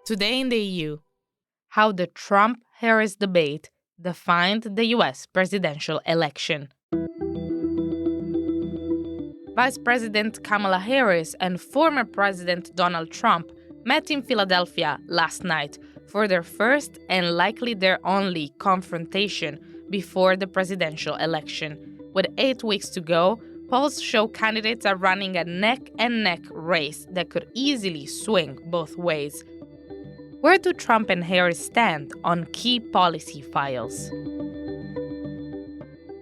Today in the EU, how the Trump-Harris debate defined the US presidential election. Vice President Kamala Harris and former President Donald Trump met in Philadelphia last night for their first and likely their only confrontation before the presidential election. With 8 weeks to go, polls show candidates are running a neck-and-neck race that could easily swing both ways. Where do Trump and Harris stand on key policy files?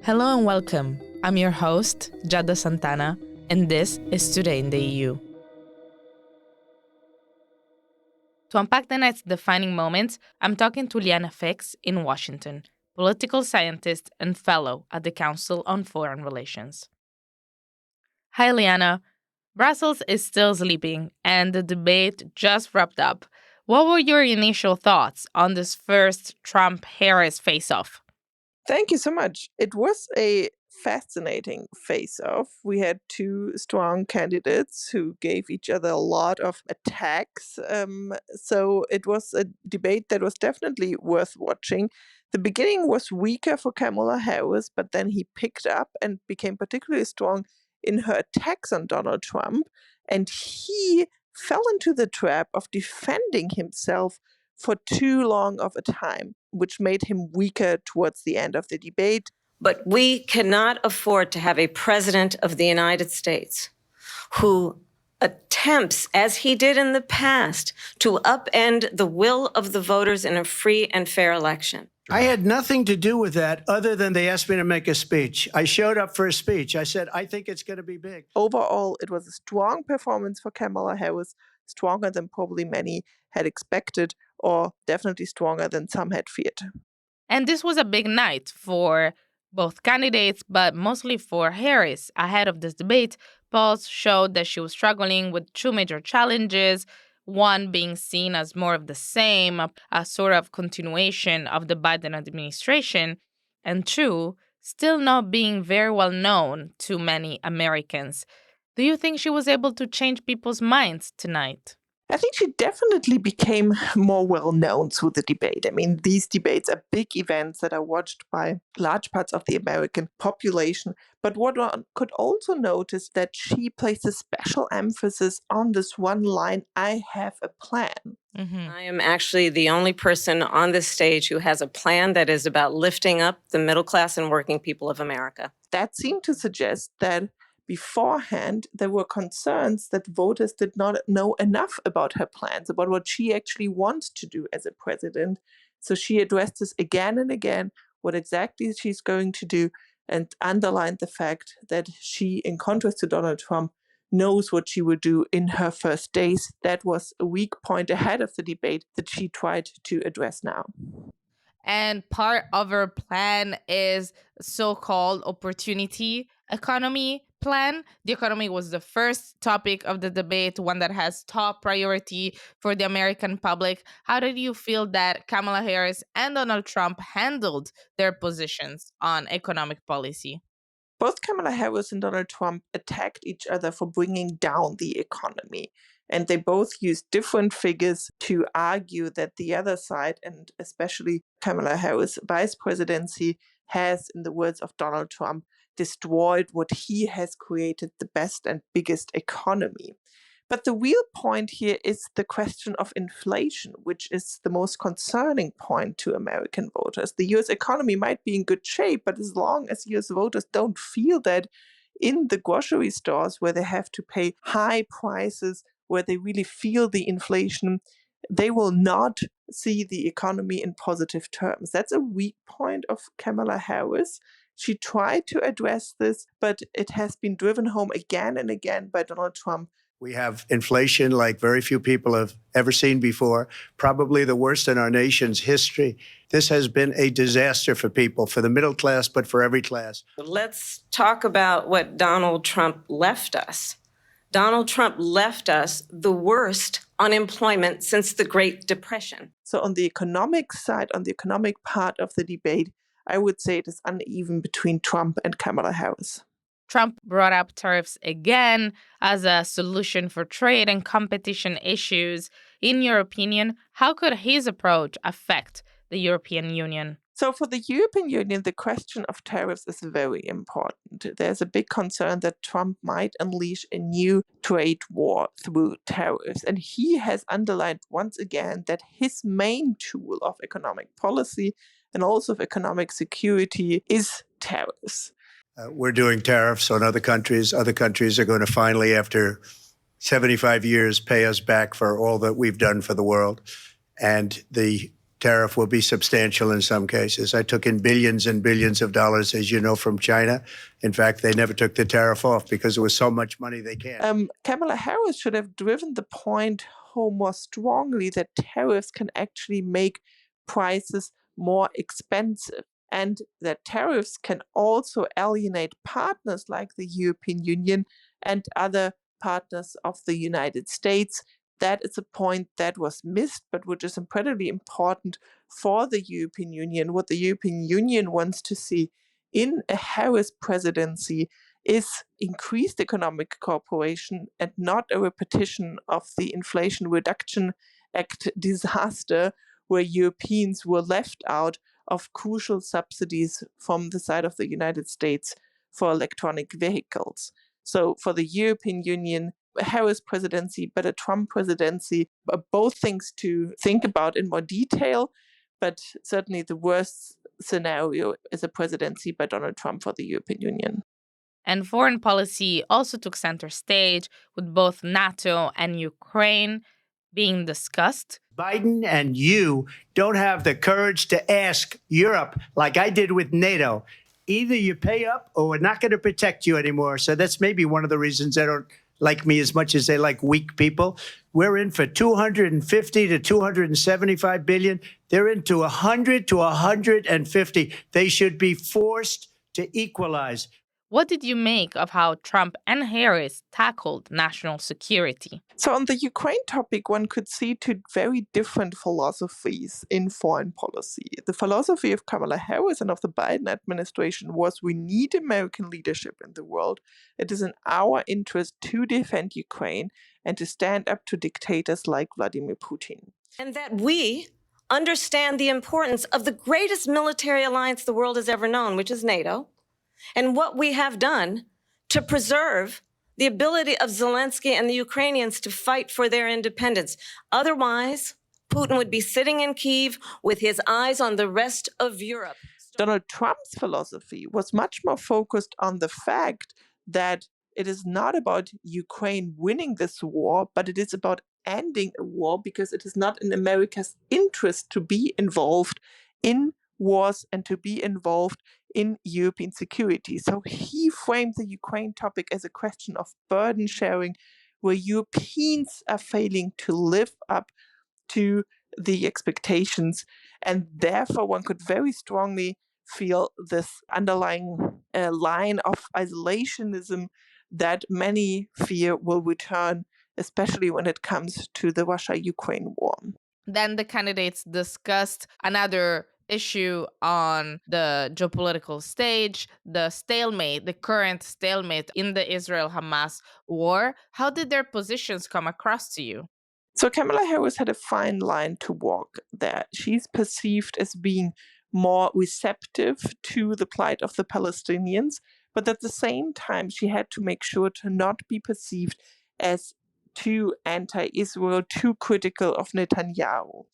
Hello and welcome. I'm your host, Giada Santana, and this is Today in the EU. To unpack the night's defining moments, I'm talking to Liana Fix in Washington, political scientist and fellow at the Council on Foreign Relations. Hi, Liana. Brussels is still sleeping, and the debate just wrapped up. What were your initial thoughts on this first Trump-Harris face-off? Thank you so much. It was a fascinating face-off. We had two strong candidates who gave each other a lot of attacks. So it was a debate that was definitely worth watching. The beginning was weaker for Kamala Harris, but then he picked up and became particularly strong in her attacks on Donald Trump. And he fell into the trap of defending himself for too long of a time, which made him weaker towards the end of the debate. But we cannot afford to have a president of the United States who attempts, as he did in the past, to upend the will of the voters in a free and fair election. I had nothing to do with that other than they asked me to make a speech. I showed up for a speech. I said, I think it's going to be big. Overall, it was a strong performance for Kamala Harris, stronger than probably many had expected, or definitely stronger than some had feared. And this was a big night for both candidates, but mostly for Harris. Ahead of this debate, polls showed that she was struggling with two major challenges, one being seen as more of the same, a sort of continuation of the Biden administration, and two, still not being very well known to many Americans. Do you think she was able to change people's minds tonight? I think she definitely became more well-known through the debate. I mean, these debates are big events that are watched by large parts of the American population. But what one could also notice that she placed a special emphasis on this one line, I have a plan. I am actually the only person on this stage who has a plan that is about lifting up the middle class and working people of America. That seemed to suggest that beforehand, there were concerns that voters did not know enough about her plans, about what she actually wants to do as a president. So she addressed this again and again, what exactly she's going to do, and underlined the fact that she, in contrast to Donald Trump, knows what she will do in her first days. That was a weak point ahead of the debate that she tried to address now. And part of her plan is so-called opportunity economy plan. The economy was the first topic of the debate, one that has top priority for the American public. How did you feel that Kamala Harris and Donald Trump handled their positions on economic policy? Both Kamala Harris and Donald Trump attacked each other for bringing down the economy. And they both used different figures to argue that the other side, and especially Kamala Harris' vice presidency, has, in the words of Donald Trump, destroyed what he has created, the best and biggest economy. But the real point here is the question of inflation, which is the most concerning point to American voters. The US economy might be in good shape, but as long as US voters don't feel that in the grocery stores where they have to pay high prices, where they really feel the inflation, they will not see the economy in positive terms. That's a weak point of Kamala Harris. She tried to address this, but it has been driven home again and again by Donald Trump. We have inflation like very few people have ever seen before, probably the worst in our nation's history. This has been a disaster for people, for the middle class, but for every class. Let's talk about what Donald Trump left us. Donald Trump left us the worst unemployment since the Great Depression. So on the economic side, on the economic part of the debate, I would say it is uneven between Trump and Kamala Harris. Trump brought up tariffs again as a solution for trade and competition issues. In your opinion, how could his approach affect the European Union? So for the European Union, the question of tariffs is very important. There's a big concern that Trump might unleash a new trade war through tariffs. And he has underlined once again that his main tool of economic policy and also of economic security is tariffs. We're doing tariffs on other countries. Other countries are going to finally, after 75 years, pay us back for all that we've done for the world. And the tariff will be substantial in some cases. I took in billions and billions of dollars, as you know, from China. In fact, they never took the tariff off because there was so much money they can't. Kamala Harris should have driven the point home more strongly that tariffs can actually make prices more expensive, and that tariffs can also alienate partners like the European Union and other partners of the United States. That is a point that was missed, but which is incredibly important for the European Union. What the European Union wants to see in a Harris presidency is increased economic cooperation and not a repetition of the Inflation Reduction Act disaster, where Europeans were left out of crucial subsidies from the side of the United States for electronic vehicles. So for the European Union, a Harris presidency, but a Trump presidency are both things to think about in more detail. But certainly the worst scenario is a presidency by Donald Trump for the European Union. And foreign policy also took center stage with both NATO and Ukraine being discussed. Biden and you don't have the courage to ask Europe, like I did with NATO, either you pay up or we're not going to protect you anymore. So that's maybe one of the reasons they don't like me as much as they like weak people. We're in for 250 to 275 billion. They're into 100 to 150. They should be forced to equalize. What did you make of how Trump and Harris tackled national security? So on the Ukraine topic, one could see two very different philosophies in foreign policy. The philosophy of Kamala Harris and of the Biden administration was we need American leadership in the world. It is in our interest to defend Ukraine and to stand up to dictators like Vladimir Putin. And that we understand the importance of the greatest military alliance the world has ever known, which is NATO, and what we have done to preserve the ability of Zelensky and the Ukrainians to fight for their independence. Otherwise, Putin would be sitting in Kyiv with his eyes on the rest of Europe. Donald Trump's philosophy was much more focused on the fact that it is not about Ukraine winning this war, but it is about ending a war, because it is not in America's interest to be involved in wars and to be involved in European security. So he framed the Ukraine topic as a question of burden sharing, where Europeans are failing to live up to the expectations. And therefore, one could very strongly feel this underlying line of isolationism that many fear will return, especially when it comes to the Russia-Ukraine war. Then the candidates discussed another issue on the geopolitical stage, the stalemate, the current stalemate in the Israel-Hamas war. How did their positions come across to you? So Kamala Harris had a fine line to walk there. She's perceived as being more receptive to the plight of the Palestinians, but at the same time, she had to make sure to not be perceived as too anti-Israel, too critical of Netanyahu.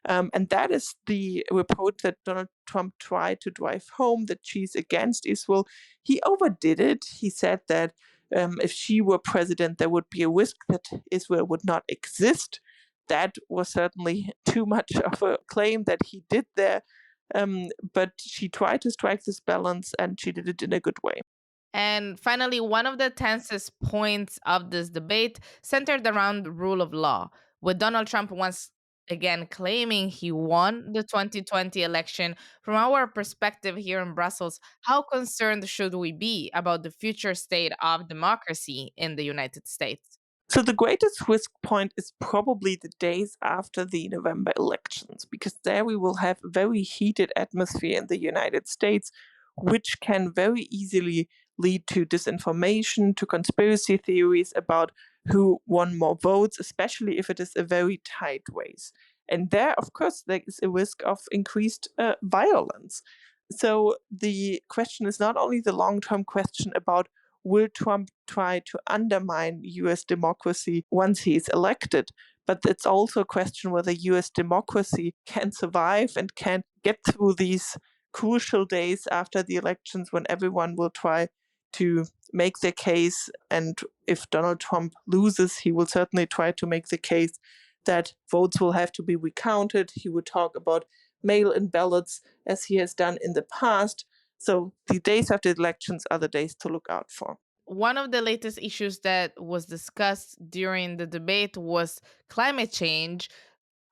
And that is the report that Donald Trump tried to drive home, that she's against Israel. He overdid it. He said that if she were president, there would be a risk that Israel would not exist. That was certainly too much of a claim that he did there. But she tried to strike this balance, and she did it in a good way. And finally, one of the tensest points of this debate centered around the rule of law, with Donald Trump once again claiming he won the 2020 election. From our perspective here in Brussels, how concerned should we be about the future state of democracy in the United States? So the greatest risk point is probably the days after the November elections, because there we will have a very heated atmosphere in the United States, which can very easily lead to disinformation, to conspiracy theories about who won more votes, especially if it is a very tight race. And there, of course, there is a risk of increased violence. So the question is not only the long-term question about will Trump try to undermine US democracy once he is elected, but it's also a question whether US democracy can survive and can get through these crucial days after the elections when everyone will try to make their case. And if Donald Trump loses, he will certainly try to make the case that votes will have to be recounted. He would talk about mail-in ballots as he has done in the past. So the days after the elections are the days to look out for. One of the latest issues that was discussed during the debate was climate change.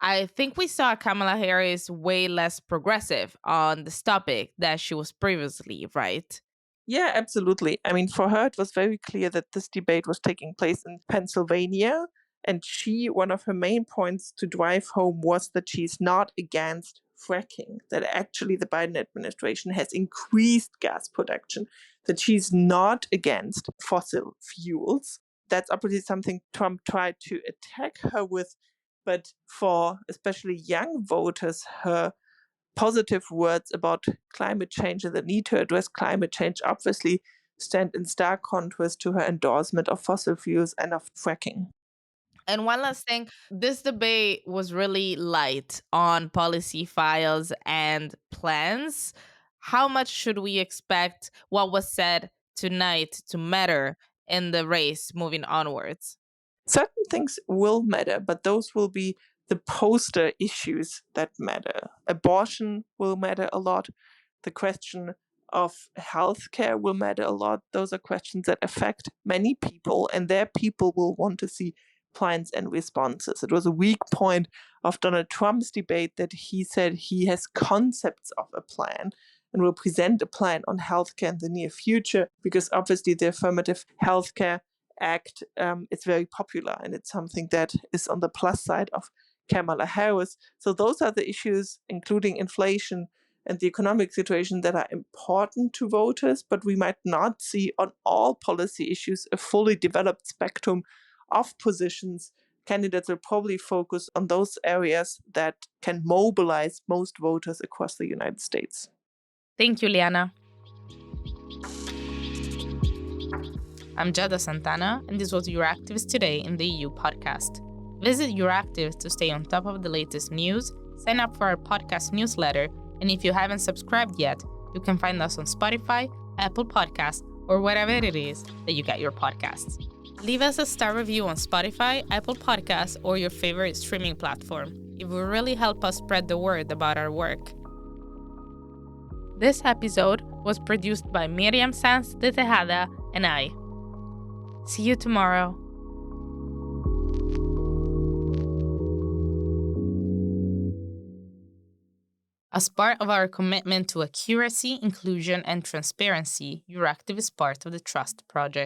I think we saw Kamala Harris way less progressive on this topic than she was previously, right? Yeah, absolutely. I mean, for her, it was very clear that this debate was taking place in Pennsylvania. And one of her main points to drive home was that she's not against fracking, that actually the Biden administration has increased gas production, that she's not against fossil fuels. That's obviously something Trump tried to attack her with. But for especially young voters, her positive words about climate change and the need to address climate change obviously stand in stark contrast to her endorsement of fossil fuels and of fracking. And one last thing, this debate was really light on policy files and plans. How much should we expect what was said tonight to matter in the race moving onwards? Certain things will matter, but those will be the poster issues that matter. Abortion will matter a lot. The question of healthcare will matter a lot. Those are questions that affect many people, and their people will want to see plans and responses. It was a weak point of Donald Trump's debate that he said he has concepts of a plan and will present a plan on healthcare in the near future, because obviously the Affirmative Healthcare Act is very popular, and it's something that is on the plus side of Kamala Harris. So those are the issues, including inflation and the economic situation, that are important to voters, but we might not see on all policy issues a fully developed spectrum of positions. Candidates will probably focus on those areas that can mobilize most voters across the United States. Thank you, Liana. I'm Giada Santana, and this was Euractivist Today in the EU podcast. Visit Euractivist to stay on top of the latest news, sign up for our podcast newsletter, and if you haven't subscribed yet, you can find us on Spotify, Apple Podcasts, or wherever it is that you get your podcasts. Leave us a star review on Spotify, Apple Podcasts, or your favorite streaming platform. It will really help us spread the word about our work. This episode was produced by Miriam Sanz de Tejada and I. See you tomorrow. As part of our commitment to accuracy, inclusion, and transparency, Euractiv is part of the Trust Project.